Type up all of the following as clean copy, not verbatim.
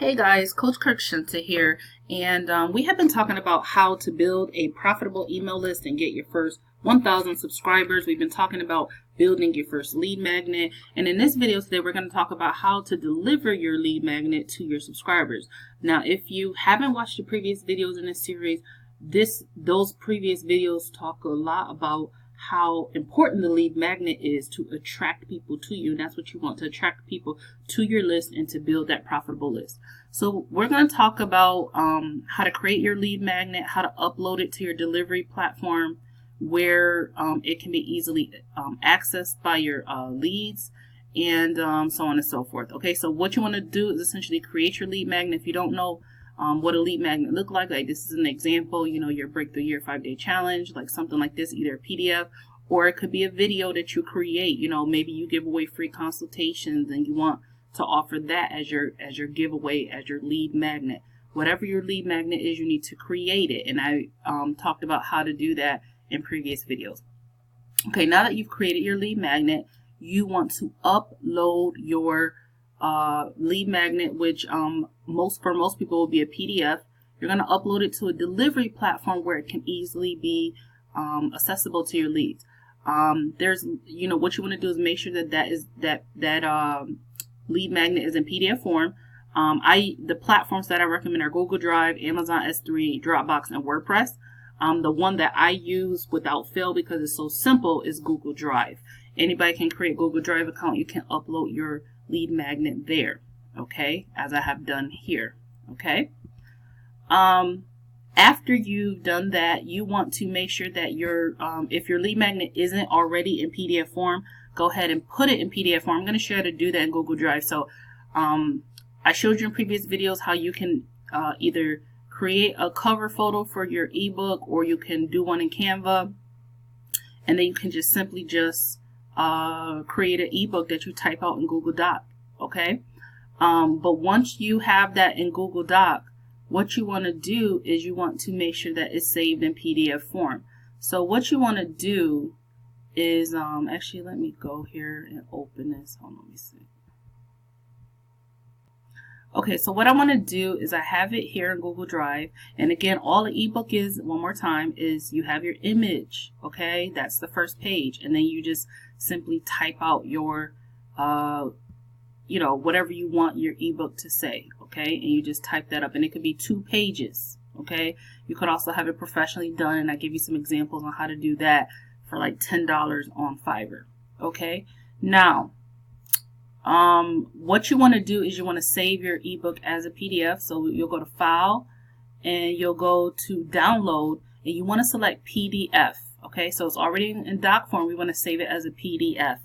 Hey guys, Coach KIRKSHINTA here, and we have been talking about how to build a profitable email list and get your first 1,000 subscribers. We've been talking about building your first lead magnet, and in this video today we're going to talk about how to deliver your lead magnet to your subscribers. Now, if you haven't watched the previous videos in this series, those previous videos talk a lot about how important the lead magnet is to attract people to you. And that's what you want, to attract people to your list and to build that profitable list. So we're going to talk about how to create your lead magnet, how to upload it to your delivery platform where it can be easily accessed by your leads, and so on and so forth. Okay, so what you want to do is essentially create your lead magnet. If you don't know what a lead magnet look like this is an example, your breakthrough year 5-day challenge, like something like this, either a PDF or it could be a video that you create. Maybe you give away free consultations and you want to offer that as your giveaway, as your lead magnet. Whatever your lead magnet is, you need to create it, and I talked about how to do that in previous videos. Okay, now that you've created your lead magnet, you want to upload your lead magnet, which for most people will be a PDF. You're going to upload it to a delivery platform where it can easily be accessible to your leads. What you want to do is make sure that lead magnet is in PDF form. The platforms that I recommend are Google Drive, Amazon S3, Dropbox, and WordPress. The one that I use without fail because it's so simple is Google Drive. Anybody can create a Google Drive account. You can upload your lead magnet there, okay, as I have done here. Okay, after you've done that, you want to make sure that if your lead magnet isn't already in PDF form, go ahead and put it in PDF form. I'm going to show you how to do that in Google Drive. So I showed you in previous videos how you can either create a cover photo for your ebook, or you can do one in Canva, and then you can just simply create an ebook that you type out in Google Doc. Okay, but once you have that in Google Doc, what you want to do is you want to make sure that it's saved in PDF form. So what you want to do is actually, let me go here and open this. Hold on, let me see. Okay, so what I want to do is I have it here in Google Drive, and again, all the ebook is, one more time, is you have your image. Okay, that's the first page, and then you just simply type out your whatever you want your ebook to say. Okay, and you just type that up, and it could be 2 pages. Okay, you could also have it professionally done, and I give you some examples on how to do that for like $10 on Fiverr. Okay, now what you want to do is you want to save your ebook as a PDF. So you'll go to File, and you'll go to Download, and you want to select PDF. Okay, so it's already in doc form. We want to save it as a PDF.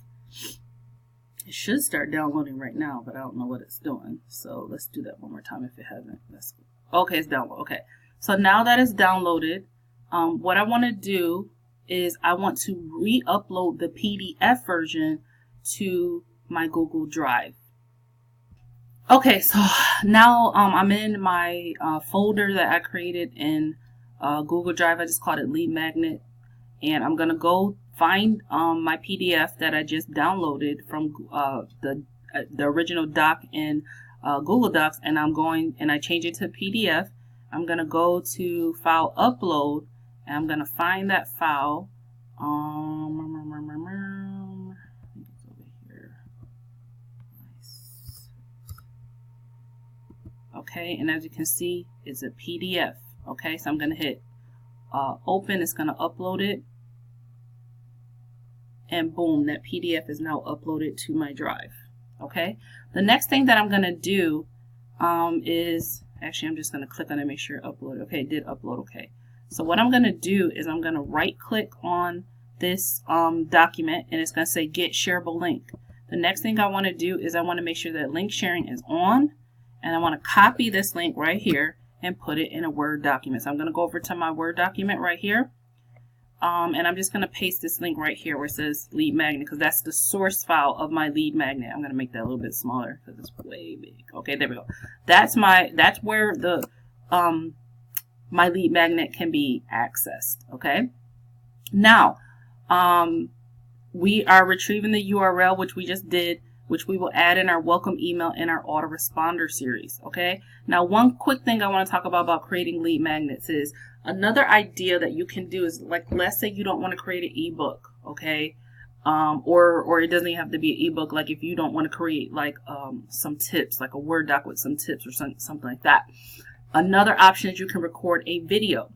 It should start downloading right now, but I don't know what it's doing. So let's do that one more time if it hasn't. Okay, it's downloaded. Okay, so now that it's downloaded, what I want to do is I want to re-upload the PDF version to my Google Drive. Okay, so now I'm in my folder that I created in Google Drive. I just called it Lead Magnet, and I'm gonna go find my PDF that I just downloaded from the original doc in Google Docs, and I change it to PDF. I'm gonna go to File, Upload, and I'm gonna find that file. Okay, and as you can see, it's a PDF. Okay, so I'm going to hit open. It's going to upload it, and boom, that PDF is now uploaded to my drive. Okay, the next thing that I'm going to do is, actually, I'm just going to click on it and make sure it uploaded. Okay, it did upload. Okay, so what I'm going to do is I'm going to right click on this document, and it's going to say get shareable link. The next thing I want to do is I want to make sure that link sharing is on, and I want to copy this link right here and put it in a Word document. So I'm going to go over to my Word document right here, and I'm just going to paste this link right here where it says lead magnet, because that's the source file of my lead magnet. I'm going to make that a little bit smaller because it's way big. Okay, there we go. That's where the my lead magnet can be accessed. Okay, now we are retrieving the URL, which we just did which we will add in our welcome email in our autoresponder series. Okay. Now, one quick thing I want to talk about creating lead magnets is another idea that you can do is, like, let's say you don't want to create an ebook. Okay. Or it doesn't even have to be an ebook. Like if you don't want to create like some tips, like a Word doc with some tips or something like that. Another option is you can record a video.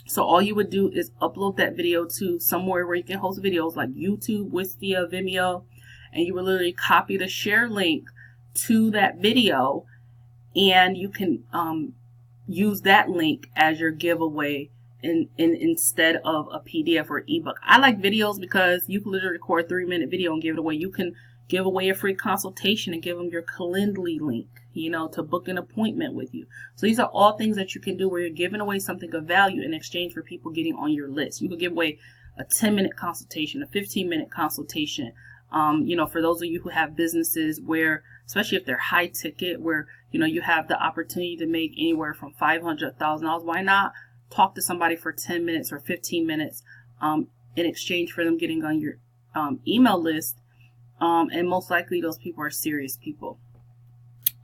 So all you would do is upload that video to somewhere where you can host videos like YouTube, Wistia, Vimeo, and you will literally copy the share link to that video, and you can use that link as your giveaway instead of a PDF or ebook. I like videos because you can literally record a 3-minute video and give it away. You can give away a free consultation and give them your Calendly link, you know, to book an appointment with you. So these are all things that you can do where you're giving away something of value in exchange for people getting on your list. You can give away a 10-minute consultation, a 15-minute consultation. You know, for those of you who have businesses where, especially if they're high ticket, where, you know, you have the opportunity to make anywhere from $500 to $1,000, why not talk to somebody for 10 minutes or 15 minutes in exchange for them getting on your email list. And most likely those people are serious people.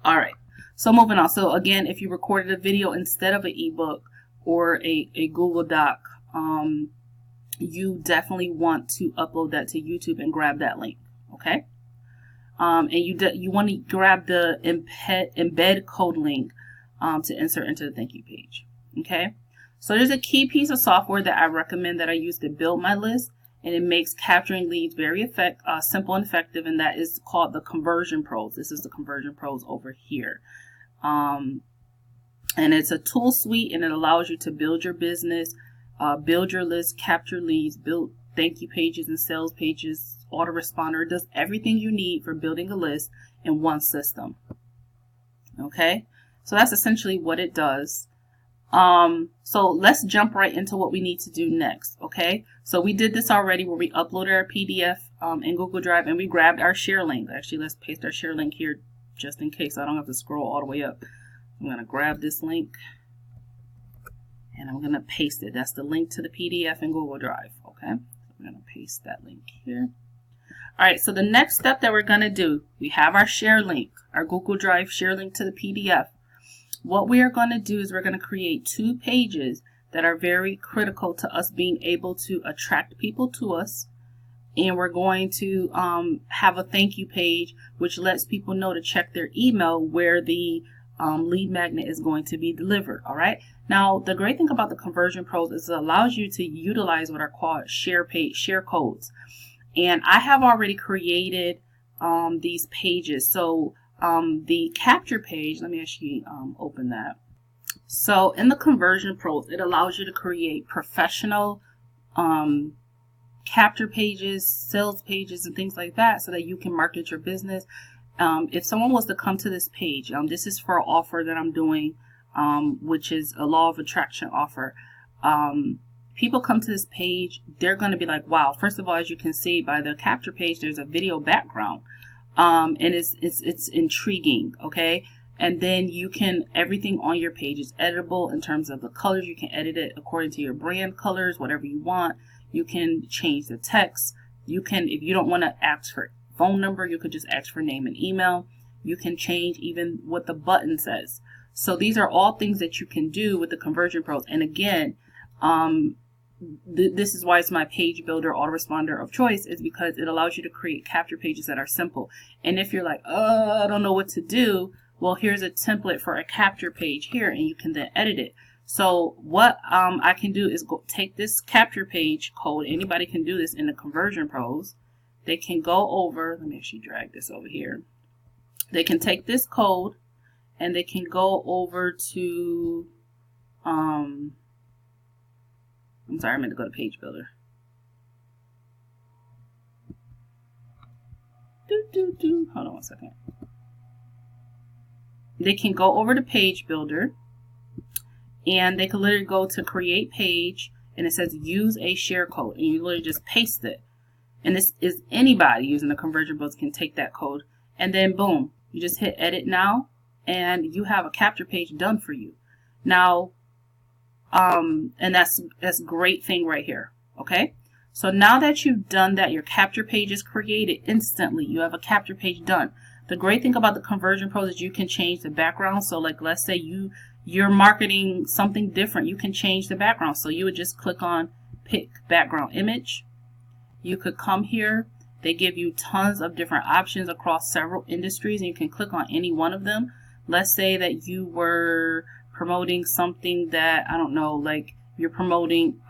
All right. So moving on. So again, if you recorded a video instead of an ebook or a Google Doc, you definitely want to upload that to YouTube and grab that link. Okay. And you want to grab the embed code link to insert into the thank you page. Okay. So there's a key piece of software that I recommend that I use to build my list, and it makes capturing leads very simple and effective, and that is called the Conversion Pros. This is the Conversion Pros over here. And it's a tool suite, and it allows you to build your business, build your list, capture leads, build thank you pages and sales pages, autoresponder. It does everything you need for building a list in one system. Okay, so that's essentially what it does. So let's jump right into what we need to do next. Okay, so we did this already where we uploaded our PDF in Google Drive and we grabbed our share link. Actually, let's paste our share link here just in case I don't have to scroll all the way up. I'm going to grab this link and I'm going to paste it. That's the link to the PDF in Google Drive. Okay, so I'm going to paste that link here. All right, so the next step that we're going to do, we have our share link, our Google Drive share link to the PDF. What we are going to do is we're going to create 2 pages that are very critical to us being able to attract people to us. And we're going to have a thank you page, which lets people know to check their email where the lead magnet is going to be delivered. All right. Now, the great thing about the Conversion Pros is it allows you to utilize what are called share codes. And I have already created these pages. So the capture page, let me actually open that. So in the Conversion Pros, it allows you to create professional capture pages, sales pages, and things like that so that you can market your business. If someone was to come to this page, this is for an offer that I'm doing, which is a law of attraction offer. People come to this page, they're going to be like, wow. First of all, as you can see by the capture page, there's a video background. And it's intriguing, okay? And then you can, everything on your page is editable in terms of the colors. You can edit it according to your brand colors, whatever you want. You can change the text. You can, if you don't want to ask for phone number, you could just ask for name and email. You can change even what the button says. So these are all things that you can do with the Conversion Pros. And again, this is why it's my page builder autoresponder of choice, is because it allows you to create capture pages that are simple. And if you're like, oh, I don't know what to do, well, here's a template for a capture page here, and you can then edit it. So what I can do is take this capture page code. Anybody can do this in the Conversion Pros. They can go over, let me actually drag this over here. They can take this code and they can go over to, I'm sorry, I meant to go to Page Builder. Hold on one second. They can go over to Page Builder and they can literally go to Create Page and it says use a share code, and you literally just paste it. And this is anybody using the Conversion Pros can take that code, and then boom, you just hit Edit Now and you have a capture page done for you. Now, and that's a great thing right here. Okay, So now that you've done that, your capture page is created instantly. You have a capture page done. The great thing about the Conversion Pros is you can change the background. So like, let's say you're marketing something different, you can change the background. So you would just click on pick background image. You could come here. They give you tons of different options across several industries, and you can click on any one of them. Let's say that you were promoting something that, I don't know, like you're promoting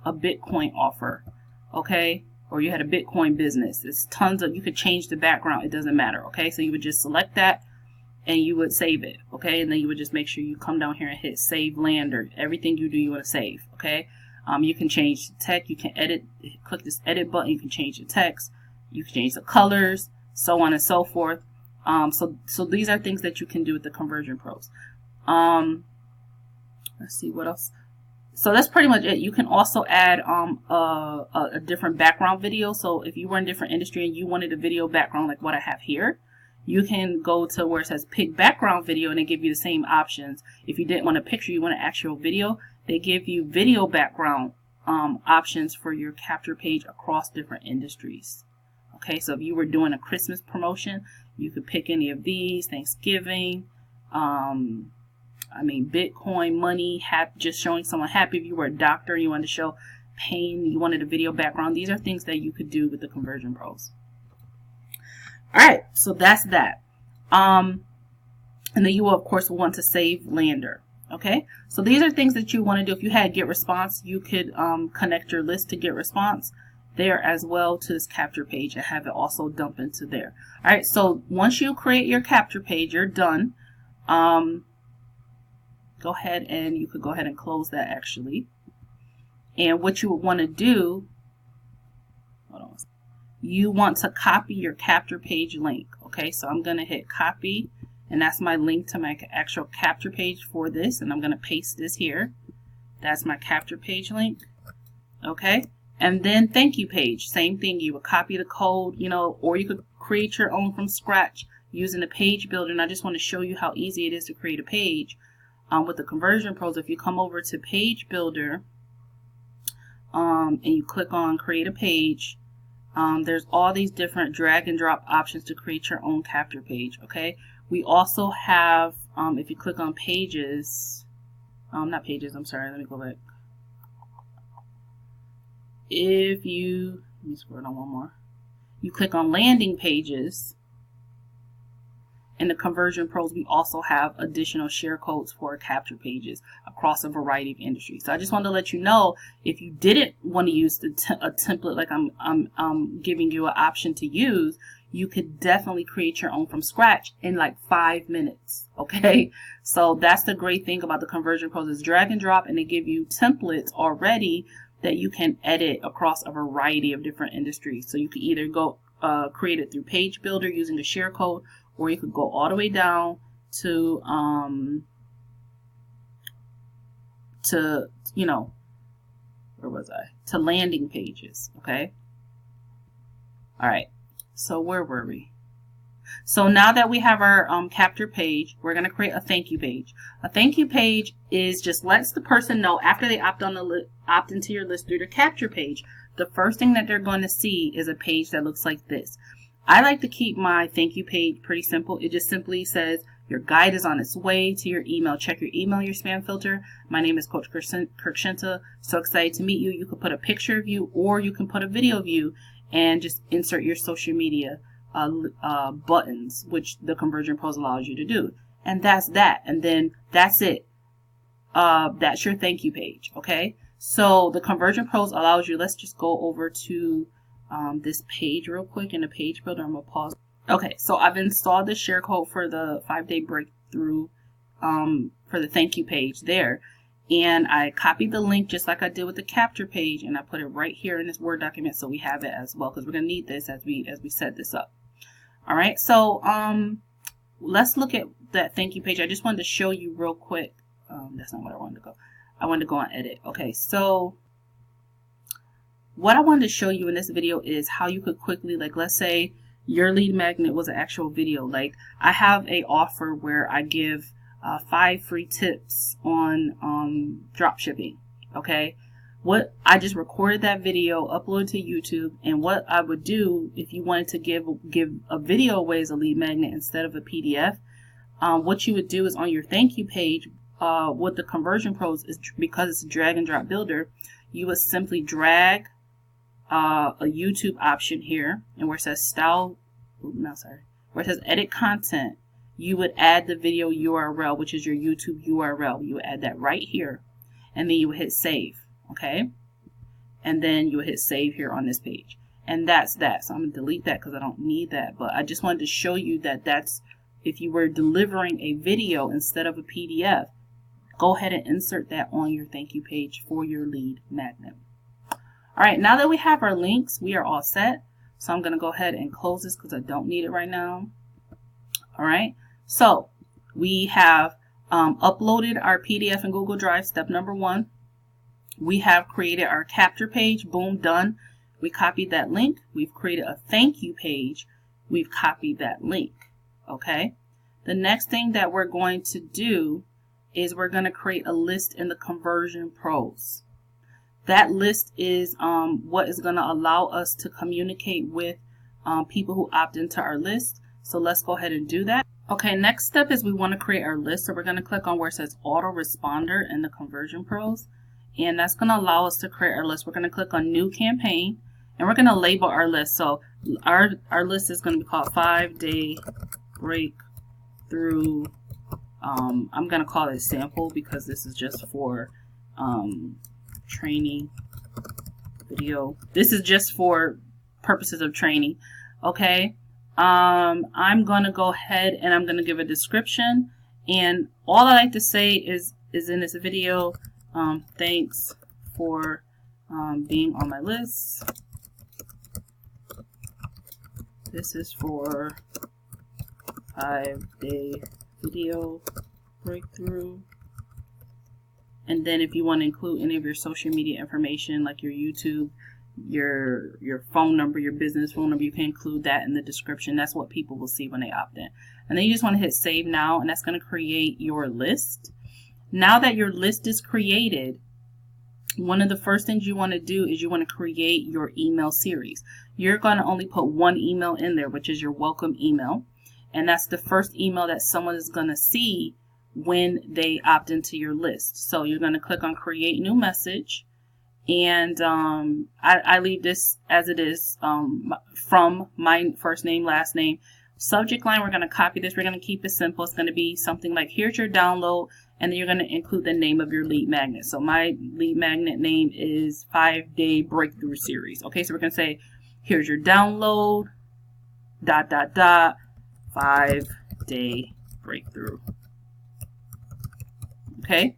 a Bitcoin offer, okay? Or you had a Bitcoin business. It's tons of, you could change the background. It doesn't matter, okay? So you would just select that and you would save it, okay? And then you would just make sure you come down here and hit save lander. Everything you do, you want to save, okay? You can change the text. You can edit, click this edit button. You can change the text. You can change the colors, so on and so forth. So these are things that you can do with the Conversion Pros. Let's see what else. So that's pretty much it. You can also add a different background video. So if you were in a different industry and you wanted a video background like what I have here, you can go to where it says pick background video and they give you the same options. If you didn't want a picture, you want an actual video, they give you video background options for your capture page across different industries. Okay, so if you were doing a Christmas promotion, you could pick any of these, Thanksgiving, Bitcoin, money, just showing someone happy. If you were a doctor and you wanted to show pain, you wanted a video background. These are things that you could do with the Conversion Pros. All right, so that's that. And then you will, of course, want to save lander. Okay, so these are things that you want to do. If you had get response, you could connect your list to get response there as well to this capture page and have it also dump into there. All right, so once you create your capture page, you're done. Go ahead and you could go ahead and close that actually. And what you would want to do, hold on, you want to copy your capture page link. Okay, so I'm going to hit copy, and that's my link to my actual capture page for this, and I'm going to paste this here. That's my capture page link. Okay, and then thank you page, same thing. You would copy the code, or you could create your own from scratch using the page builder. And I just want to show you how easy it is to create a page with the Conversion Pros. If you come over to page builder and you click on create a page, there's all these different drag and drop options to create your own capture page. Okay, we also have, if you click on pages, not pages, I'm sorry, let me go back. If you, let me scroll down one more. You click on landing pages. In the Conversion Pros, we also have additional share codes for capture pages across a variety of industries. So I just wanted to let you know, if you didn't want to use a template like I'm giving you an option to use, you could definitely create your own from scratch in like 5 minutes. Okay, so that's the great thing about the Conversion Pros, is drag and drop, and they give you templates already that you can edit across a variety of different industries. So you could either go create it through Page Builder using the share code, or you could go all the way down to where was I? To landing pages. Okay. All right. So where were we? So now that we have our capture page, we're going to create a thank you page. A thank you page is just lets the person know after they opt into your list through the capture page, the first thing that they're going to see is a page that looks like this. I like to keep my thank you page pretty simple. It just simply says, your guide is on its way to your email. Check your email, your spam filter. My name is Coach KIRKSHINTA. So excited to meet you. You could put a picture of you, or you can put a video of you and just insert your social media buttons, which the Conversion Pros allows you to do. And that's that. And then that's it. That's your thank you page. Okay. So the Conversion Pros allows you, let's just go over to this page real quick in the page builder. I'm going to pause. Okay. So I've installed the share code for the 5-day breakthrough for the thank you page there. And I copied the link just like I did with the capture page, and I put it right here in this Word document so we have it as well, because we're going to need this as we set this up. All right, so let's look at that thank you page. I just wanted to show you real quick. That's not what I wanted to go. I wanted to go on edit. Okay, so what I wanted to show you in this video is how you could quickly, like, let's say your lead magnet was an actual video. Like, I have a offer where I give 5 free tips on drop shipping. Okay, what I just recorded that video, uploaded to YouTube, and what I would do if you wanted to give a video away as a lead magnet instead of a PDF, what you would do is on your thank you page, with the Conversion Pros, is because it's a drag and drop builder, you would simply drag a YouTube option here, and where it says where it says edit content, you would add the video URL, which is your YouTube URL. You would add that right here, and then you would hit save, okay? And then you would hit save here on this page. And that's that. So I'm going to delete that because I don't need that. But I just wanted to show you that that's, if you were delivering a video instead of a PDF, go ahead and insert that on your thank you page for your lead magnet. All right, now that we have our links, we are all set. So I'm going to go ahead and close this because I don't need it right now. All right, so we have uploaded our PDF in Google Drive, step number 1. We have created our capture page, boom, done. We copied that link. We've created a thank you page. We've copied that link, okay? The next thing that we're going to do is we're going to create a list in the Conversion Pros. That list is what is going to allow us to communicate with people who opt into our list. So let's go ahead and do that. Okay, next step is we want to create our list. So we're going to click on where it says Autoresponder in the Conversion Pros. And that's going to allow us to create our list. We're going to click on New Campaign, and we're going to label our list. So our list is going to be called 5-Day Breakthrough. I'm going to call it sample because this is just for training video. This is just for purposes of training. Okay. I'm going to go ahead and I'm going to give a description. And all I like to say is in this video, thanks for being on my list. This is for 5-day video breakthrough. And then if you want to include any of your social media information, like your YouTube, your phone number, your business phone number, you can include that in the description. That's what people will see when they opt in. And then you just want to hit save now, and that's going to create your list. Now that your list is created, one of the first things you want to do is you want to create your email series. You're going to only put one email in there, which is your welcome email. And that's the first email that someone is going to see when they opt into your list. So you're going to click on create new message. And I leave this as it is, from my first name, last name. Subject line, we're going to copy this. We're going to keep it simple. It's going to be something like, here's your download. And then you're going to include the name of your lead magnet. So my lead magnet name is 5-Day Breakthrough Series. Okay, so we're going to say, here's your download, ... 5-Day Breakthrough. Okay.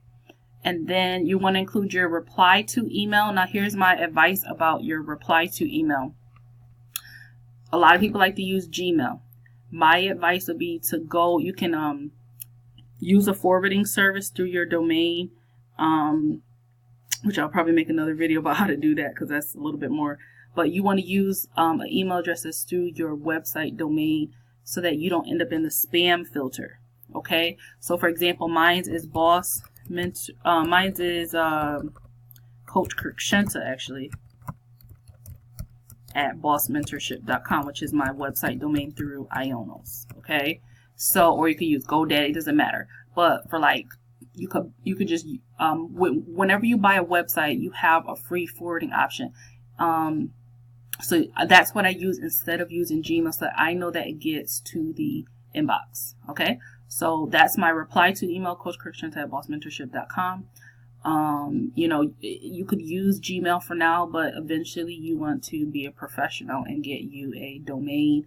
And then you want to include your reply to email. Now here's my advice about your reply to email. A lot of people like to use Gmail. My advice would be to go, you can use a forwarding service through your domain, which I'll probably make another video about how to do that because that's a little bit more. But you want to use an email address that's through your website domain so that you don't end up in the spam filter. Okay, so for example, mine is Coach KIRKSHINTA actually at bossmentorship.com, which is my website domain through Ionos. Okay, so, or you could use GoDaddy, it doesn't matter. But for like, you could just whenever you buy a website, you have a free forwarding option. So that's what I use instead of using Gmail, so that I know that it gets to the inbox. Okay, so that's my reply to email, Coach KIRKSHINTA at bossmentorship.com. You know, you could use Gmail for now, but eventually you want to be a professional and get you a domain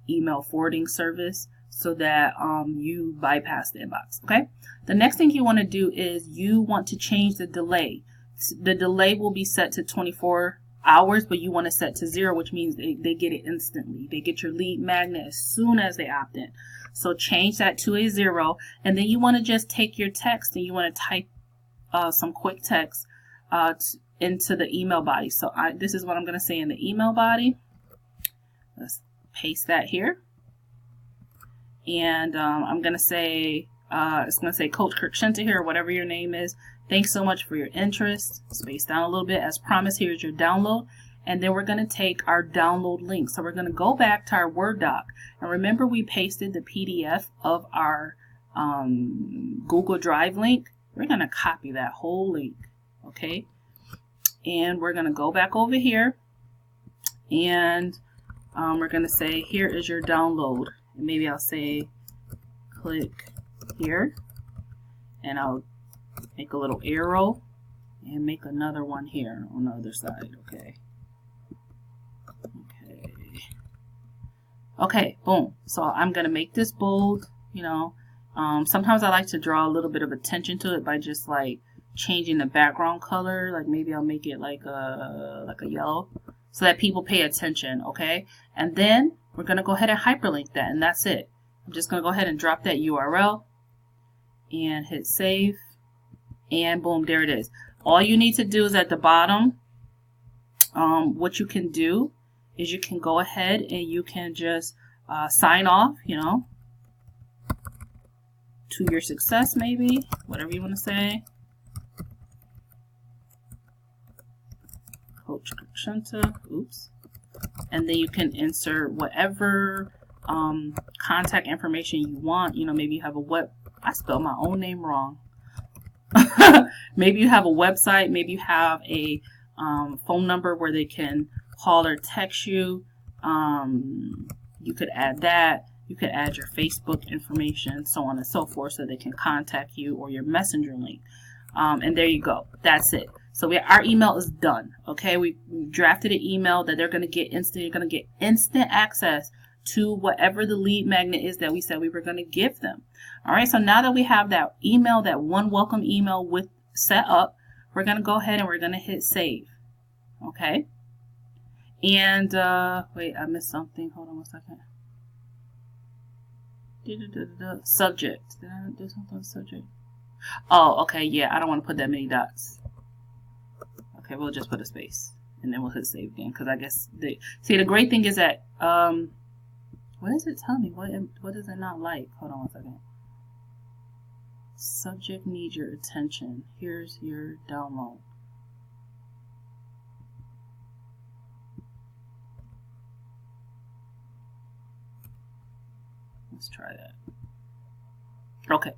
email forwarding service so that you bypass the inbox. Okay, the next thing you want to do is you want to change the delay. The delay will be set to 24 hours, but you want to set to 0, which means they get it instantly. They get your lead magnet as soon as they opt in. So change that to a 0, and then you want to just take your text and you want to type some quick text into the email body. So this is what I'm going to say in the email body. Let's paste that here. And I'm going to say, It's going to say Coach KIRKSHINTA here, or whatever your name is. Thanks so much for your interest. Space down a little bit. As promised, here's your download. And then we're going to take our download link. So we're going to go back to our Word doc. And remember, we pasted the PDF of our Google Drive link. We're going to copy that whole link. Okay. And we're going to go back over here. And we're going to say, here is your download. And maybe I'll say, click here. And I'll make a little arrow and make another one here on the other side. Okay. Okay, boom. So I'm going to make this bold, you know. Sometimes I like to draw a little bit of attention to it by just like changing the background color. Like maybe I'll make it like a yellow so that people pay attention, okay? And then we're going to go ahead and hyperlink that, and that's it. I'm just going to go ahead and drop that URL and hit save, and boom, there it is. All you need to do is at the bottom, what you can do is you can go ahead and you can just sign off, you know, to your success, maybe, whatever you want to say. Coach KIRKSHINTA, oops. And then you can insert whatever contact information you want. You know, maybe you have a I spelled my own name wrong. Maybe you have a website, maybe you have a phone number where they can call or text you. You could add that. You could add your Facebook information, so on and so forth, so they can contact you, or your messenger link. And there you go. That's it. So our email is done. Okay, we drafted an email that they're going to get instant. You're going to get instant access to whatever the lead magnet is that we said we were going to give them. All right. So now that we have that email, that one welcome email with set up, we're going to go ahead and we're going to hit save. Okay. And wait, I missed something. Hold on one second. Subject. Did I do something with subject? Oh, okay. Yeah, I don't want to put that many dots. Okay, we'll just put a space, and then we'll hit save again, because I guess the great thing is that what does it tell me? What does it not like? Hold on one second. Subject needs your attention. Here's your download. Let's try that. Okay.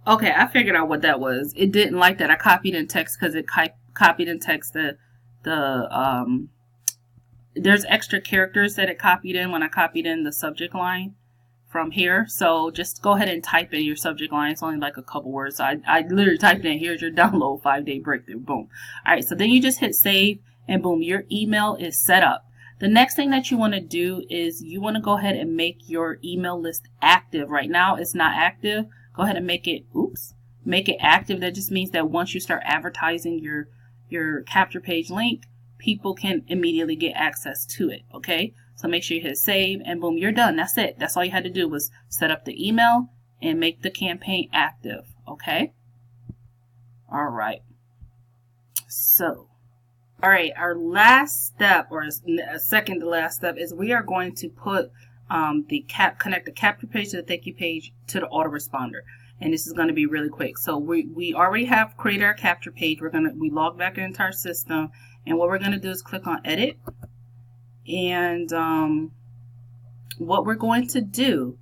Okay, I figured out what that was. It didn't like that I copied in text, because it copied in text there's extra characters that it copied in when I copied in the subject line from here. So just go ahead and type in your subject line. It's only like a couple words. So I literally typed in, here's your download 5-day breakthrough. Boom. All right, so then you just hit save, and boom, your email is set up. The next thing that you want to do is you want to go ahead and make your email list active. Right now it's not active. Go ahead and make it, make it active. That just means that once you start advertising your capture page link, people can immediately get access to it. Okay, so make sure you hit save, and boom, you're done. That's it. That's all you had to do was set up the email and make the campaign active. Okay. All right. So, all right, our last step, or second to last step, is we are going to put connect the capture page to the thank you page to the autoresponder. And this is going to be really quick. So we already have created our capture page. We log back into our system, and what we're going to do is click on edit. And what we're going to do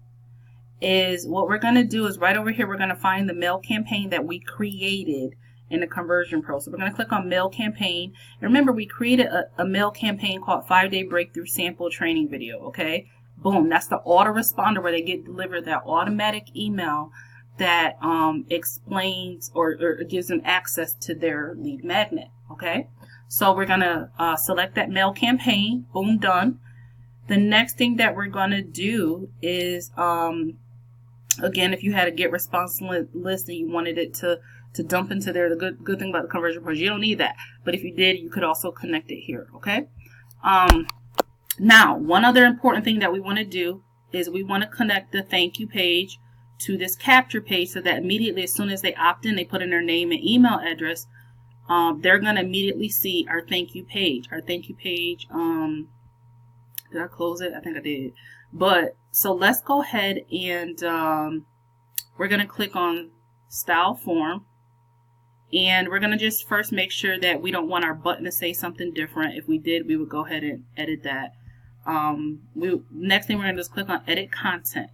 is right over here, we're going to find the mail campaign that we created in the Conversion Pro. So we're going to click on mail campaign. And remember, we created a mail campaign called 5-Day Breakthrough Sample Training Video. Okay. Boom. That's the autoresponder, where they get delivered that automatic email that explains or gives them access to their lead magnet. Okay. So we're going to select that mail campaign. Boom, done. The next thing that we're going to do is, again, if you had a get response list and you wanted it to dump into there, the good thing about the Conversion Pro, you don't need that. But if you did, you could also connect it here. Okay. Now, one other important thing that we want to do is we want to connect the thank you page to this capture page, so that immediately, as soon as they opt in, they put in their name and email address, they're going to immediately see our thank you page. Our thank you page, did I close it? I think I did. But so let's go ahead and we're going to click on style form. And we're going to just first make sure that we don't want our button to say something different. If we did, we would go ahead and edit that. Next thing we're going to just click on edit content.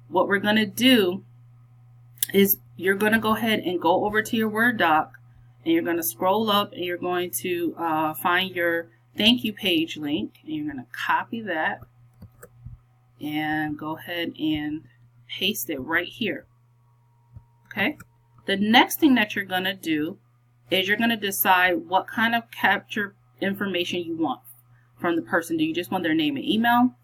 What we're going to do is you're going to go ahead and go over to your Word doc, and you're going to scroll up, and you're going to find your thank you page link, and you're going to copy that and go ahead and paste it right here. Okay. The next thing that you're going to do is you're going to decide what kind of capture information you want from the person. Do you just want their name and email,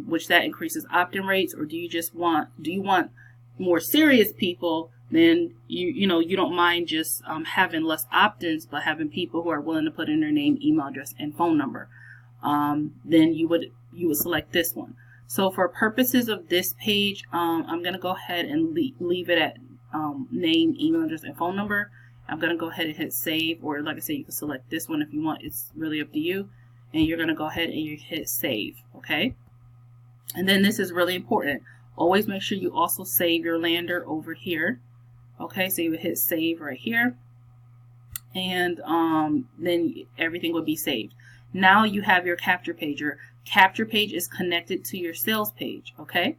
which that increases opt-in rates, or do you want more serious people? Then you don't mind just having less opt-ins, but having people who are willing to put in their name, email address, and phone number. Then you would select this one. So for purposes of this page, I'm going to go ahead and leave it at name, email address, and phone number. I'm going to go ahead and hit save, or like I said, you can select this one if you want. It's really up to you. And you're going to go ahead and you hit save. Okay. And then this is really important. Always make sure you also save your lander over here. Okay, so you would hit save right here, and then everything will be saved. Now you have your capture page. Your capture page is connected to your sales page. Okay,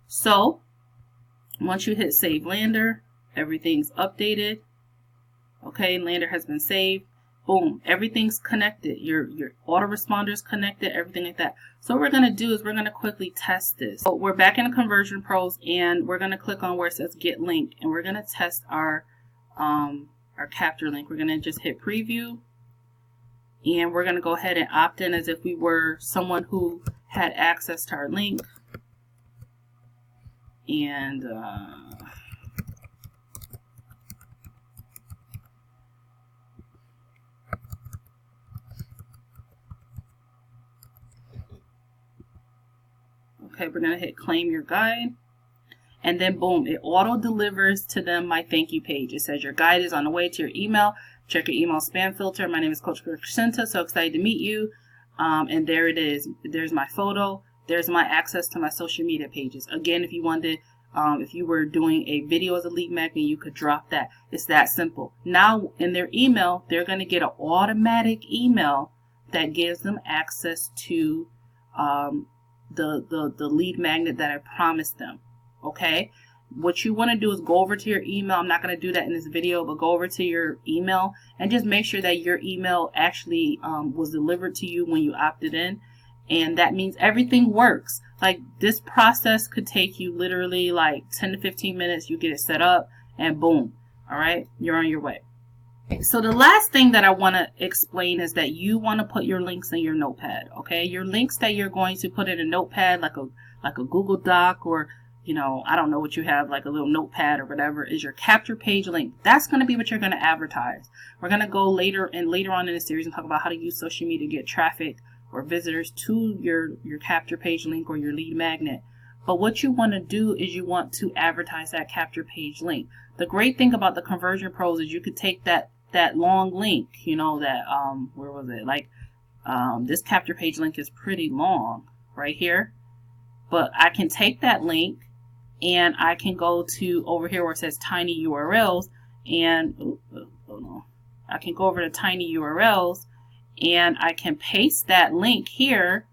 so once you hit save lander, everything's updated. Okay, lander has been saved. Boom, everything's connected. Your autoresponder connected, everything like that. So what we're going to do is we're going to quickly test this. So we're back in the Conversion Pros, and we're going to click on where it says Get Link, and we're going to test our capture link. We're going to just hit preview, and we're going to go ahead and opt in as if we were someone who had access to our link. And okay, we're going to hit claim your guide, and then boom, it auto delivers to them my thank you page. It says your guide is on the way to your email. Check your email spam filter. My name is Coach KIRKSHINTA. So excited to meet you. And there it is. There's my photo. There's my access to my social media pages. Again, if you wanted, if you were doing a video as a lead magnet, you could drop that. It's that simple. Now in their email, they're going to get an automatic email that gives them access to the lead magnet that I promised them. Okay, what you want to do is go over to your email. I'm not going to do that in this video, but go over to your email and just make sure that your email actually was delivered to you when you opted in, and that means everything works. Like, this process could take you literally like 10 to 15 minutes. You get it set up and boom, all right, you're on your way. So the last thing that I want to explain is that you want to put your links in your notepad. Okay, your links that you're going to put in a notepad, like a Google Doc, or I don't know what you have, like a little notepad or whatever, is your capture page link. That's going to be what you're going to advertise. We're going to go later on in the series and talk about how to use social media to get traffic or visitors to your capture page link or your lead magnet. But what you want to do is you want to advertise that capture page link. The great thing about the Conversion Pros is you could take that long link, where was it? Like, this capture page link is pretty long right here, but I can take that link and I can go to over here where it says tiny URLs, and I can go over to tiny URLs and I can paste that link here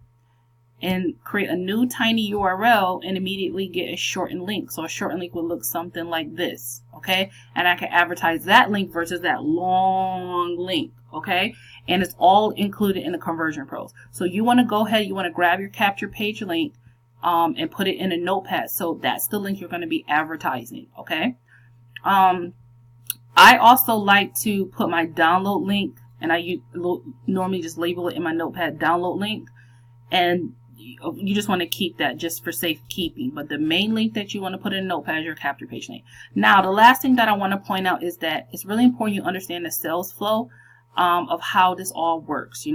and create a new tiny URL and immediately get a shortened link. So a shortened link would look something like this, okay? And I can advertise that link versus that long link, okay? And it's all included in the Conversion Pros. So you want to go ahead, you want to grab your capture page link and put it in a notepad. So that's the link you're going to be advertising, okay? I also like to put my download link, and I normally just label it in my notepad download link, and you just want to keep that just for safekeeping. But the main link that you want to put in a notepad is your capture page link. Now, the last thing that I want to point out is that it's really important you understand the sales flow of how this all works.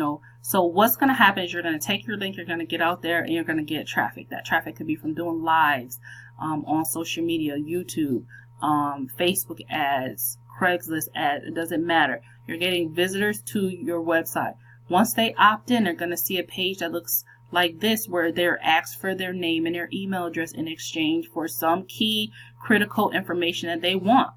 So what's going to happen is you're going to take your link, you're going to get out there, and you're going to get traffic. That traffic could be from doing lives on social media, YouTube, Facebook ads, Craigslist ads. It doesn't matter. You're getting visitors to your website. Once they opt in, they're going to see a page that looks like this, where they're asked for their name and their email address in exchange for some key critical information that they want.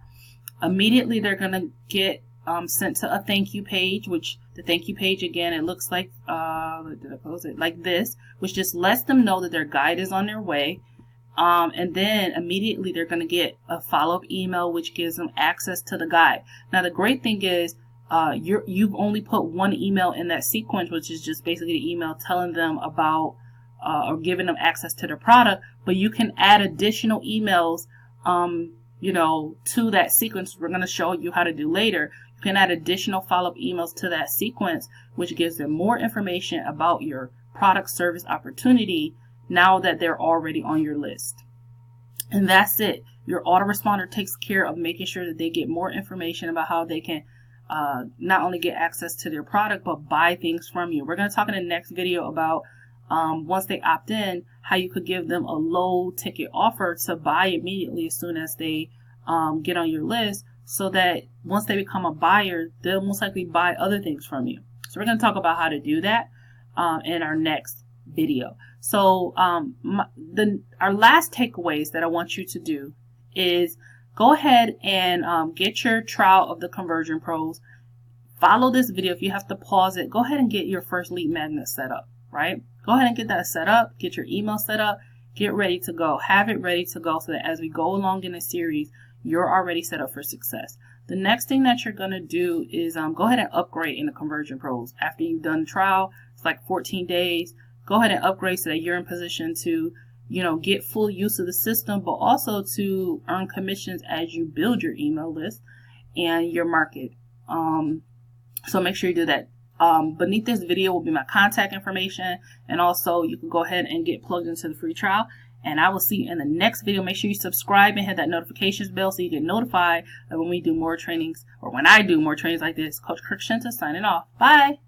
Immediately they're going to get sent to a thank you page, which the thank you page, again, it looks like like this, which just lets them know that their guide is on their way. And then immediately they're going to get a follow-up email, which gives them access to the guide. Now the great thing is you've only put one email in that sequence, which is just basically the email telling them about or giving them access to the product, but you can add additional emails to that sequence. We're going to show you how to do later. You can add additional follow-up emails to that sequence, which gives them more information about your product, service, opportunity now that they're already on your list. And that's it. Your autoresponder takes care of making sure that they get more information about how they can not only get access to their product, but buy things from you. We're going to talk in the next video about once they opt in, how you could give them a low ticket offer to buy immediately as soon as they get on your list, so that once they become a buyer, they'll most likely buy other things from you. So we're going to talk about how to do that in our next video. So our last takeaways that I want you to do is go ahead and get your trial of the Conversion Pros. Follow this video. If you have to pause it, go ahead and get your first lead magnet set up, right? Go ahead and get that set up, get your email set up, get ready to go. Have it ready to go so that as we go along in the series, you're already set up for success. The next thing that you're going to do is go ahead and upgrade in the Conversion Pros. After you've done the trial, it's like 14 days. Go ahead and upgrade so that you're in position to get full use of the system, but also to earn commissions as you build your email list and your market. So make sure you do that. Beneath this video will be my contact information, and also you can go ahead and get plugged into the free trial. And I will see you in the next video. Make sure you subscribe and hit that notifications bell so you get notified of when we do more trainings, or when I do more trainings like this. Coach KIRKSHINTA signing off. Bye.